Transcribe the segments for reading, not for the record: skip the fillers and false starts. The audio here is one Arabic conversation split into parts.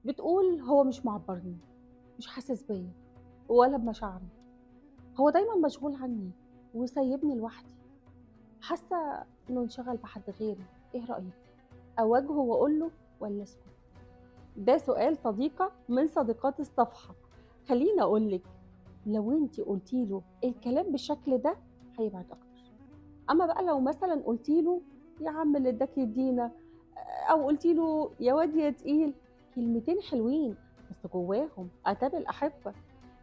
بتقول هو مش معبّرني، مش حاسس بيّا ولا بمشاعري، هو دايمًا مشغول عني وسايبني لوحدي، حاسة إنه انشغل بحد غيري، إيه رأيك؟ أواجهه وأقول له والّا أسكت؟ ده سؤال صديقة من صديقات الصفحة. خلّيني أقول لِك، لو أنتِ قُلتِ له الكلام بالشكل ده هيبعد أكتر، أمّا بقى لو مثلًا قُلتِ له يا عم اللي ادّاك يدّينا، أو قُلتِ له يا واد يا تقيل، كلمتين حلوين بس جواهم عتاب الأحبة.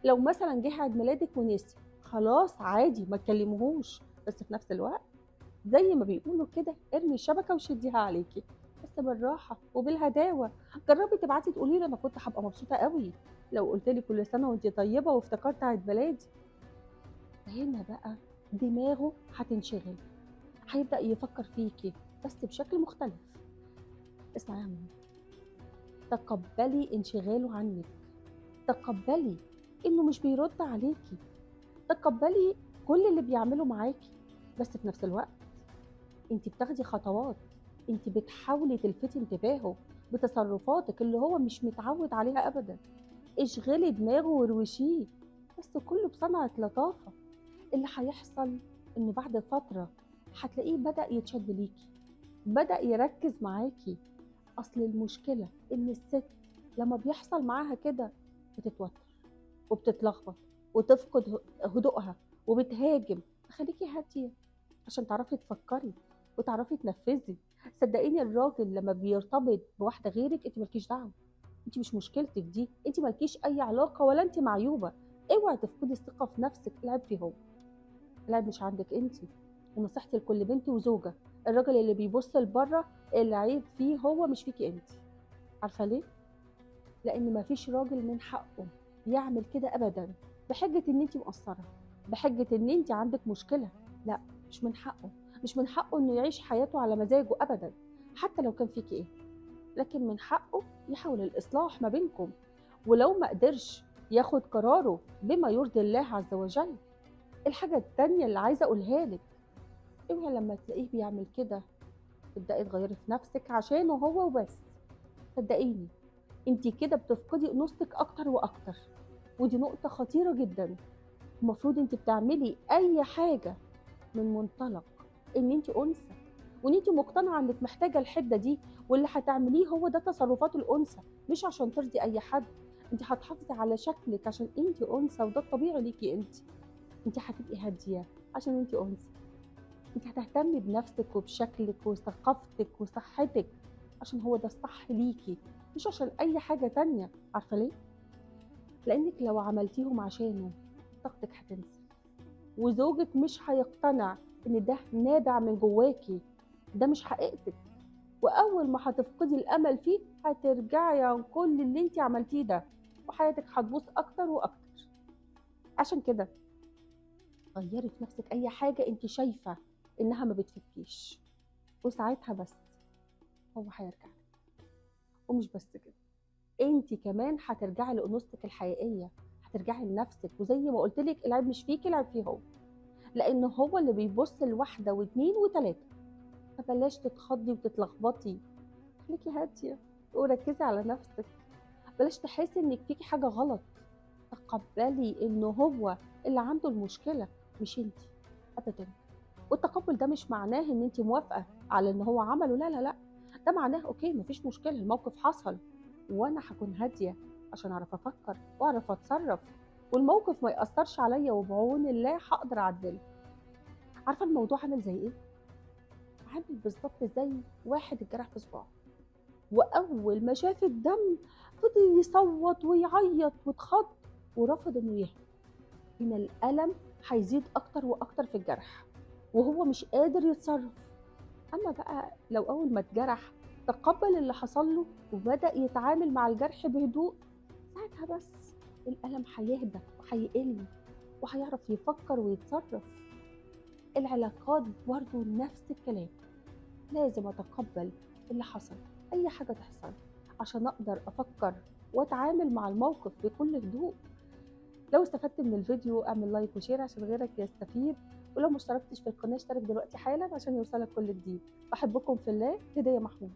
لو مثلًا جه عيد ميلادِك ونسي، خلاص عادي ما تكلميهوش، بس في نفس الوقت زي ما بيقولوا كده ارمي الشبكة وشديها عليكِ، بس بالراحة وبالهداوة. جرّبي تبعتي تقولي له أنا كنت هابقى مبسوطة أوي لو قُلتِ لي كل سنة وأنتِ طيبة وافتكرتِ عيد ميلادي. هنا بقى دماغه هتنشغل، هيبدأ يفكّر فيكِ بس بشكل مختلف. اسمعي يا منى، تقبّلي انشغاله عنِّك، تقبّلي إنه مش بيرُد عليكِ، تقبّلي كل اللي بيعمله معاكِ، بس في نفس الوقت أنتِ بتاخدي خطوات، أنتِ بتحاولي تلفتي انتباهه بتصرفاتِك اللي هو مش متعوّد عليها أبدًا. اشغلي دماغه واروشيه، بس كُلّه بصنعة لطافة. اللي هيحصل إنه بعد فترة هتلاقيه بدأ يتشد ليكِ، بدأ يركّز معاكِ. أصل المشكلة إن الست لمّا بيحصل معاها كده بتتوتر وبتتلخبط وتفقد هدوءها وبتهاجم. فخليكِ هادية عشان تعرفي تفكّري وتعرفي تنفّذي. صدقيني الراجل لمّا بيرتبط بواحدة غيرِك أنتِ ما لكيش دعوة، أنتِ مش مشكلتِك دي، أنتِ ما لكيش أي علاقة ولا أنتِ معيوبة. اوعي تفقدي الثقة في نفسِك، العيب فيه هو، العيب مش عندِك أنتِ. ونصيحتي لكل بنت وزوجة، الراجل اللي بيبُص لبرّه العيب فيه هو مش فيكِ أنتِ. عارفة ليه؟ لإن ما فيش راجل من حقه يعمل كده أبدًا بحجة إن أنتِ مقصّرة، بحجة إن أنتِ عندِك مشكلة. لأ، مش من حقه، مش من حقه إنه يعيش حياته على مزاجه أبدًا، حتى لو كان فيكِ إيه. لكن من حقه يحاول الإصلاح ما بينكم، ولو ما قدرش ياخد قراره بما يرضي الله عز وجل. الحاجة التانية اللي عايزة أقولها لِك، اوعي لمّا تلاقيه بيعمل كده تبدئي تغيّري في نفسِك عشانه هو وبس. صدقيني أنتِ كده بتفقدي أنوثتِك أكتر وأكتر، ودي نقطة خطيرة جدًا. المفروض أنتِ بتعملي أي حاجة من منطلق إن أنتِ أنثى، وإن أنتِ مقتنعة إنِّك محتاجة الحِدة دي، واللي هتعمليه هو ده تصرفات الأنثى، مش عشان ترضي أي حد. أنتِ هتحافظي على شكلِك عشان أنتِ أنثى وده الطبيعي ليكِ أنتِ. أنتِ هتبقي هادية عشان أنتِ أنثى، أنتِ هتهتمي بنفسِك وبشكلِك وثقافتِك وصحتِك عشان هو ده الصح ليكِ، مش عشان أي حاجة تانية. عارفة ليه؟ لإنِّك لو عملتيهم عشانه طاقتِك هتنزل، وزوجِك مش هيقتنع إن ده نابع من جواكِ، ده مش حقيقتِك. وأول ما هتفقدي الأمل فيه هترجعي عن كل اللي أنتِ عملتيه ده، وحياتِك هتبوظ أكتر وأكتر. عشان كده غيّري في نفسِك أي حاجة أنتِ شايفة إنها ما بتفيدكيش، وساعتها بس هو هيرجع لِك. ومش بس كده، أنتِ كمان هترجعي لأنوثتِك الحقيقية، هترجعي لنفسِك. وزي ما قُلت لِك العيب مش فيكِ، العيب فيه هو، لإن هو اللي بيبُص لواحدة و2 و3. فبلاش تتخضي وتتلخبطي، خليكِ هادية وركّزي على نفسِك. بلاش تحسّي إنِّك فيكِ حاجة غلط، تقبّلي إنه هو اللي عنده المشكلة مش أنتِ أبدًا. والتقبُّل ده مش معناه إن أنتِ موافقة على إن هو عمله، لا، لا، لأ، ده معناه أوكي ما فيش مشكلة، الموقف حصل وأنا هاكون هادية عشان أعرف أفكّر وأعرف أتصرّف، والموقف ما يأثّرش عليّا وبعون الله هاقدر أعدّله. عارفة الموضوع عامل زي إيه؟ عامل بالضبط زي واحد اتجرح في صباعه، وأول ما شاف الدم فضل يصوّت ويعيّط واتخض ورفض إنه يهدى. هنا الألم هيزيد أكتر وأكتر في الجرح وهو مش قادر يتصرّف. أمّا بقى لو أول ما اتجرح تقبّل اللي حصل له وبدأ يتعامل مع الجرح بهدوء، ساعتها بس الألم هيهدى وهيقِل وهيعرف يفكّر ويتصرّف. العلاقات برضه نفس الكلام، لازم أتقبّل اللي حصل، أي حاجة تحصل، عشان أقدر أفكّر وأتعامل مع الموقف بكل هدوء. لو استفدت من الفيديو اعمل لايك وشير عشان غيرك يستفيد، ولو ما اشتركتش في القناة اشترك دلوقتي حالًا عشان يوصلك كل جديد. باحبكم في الله، هدية محمود.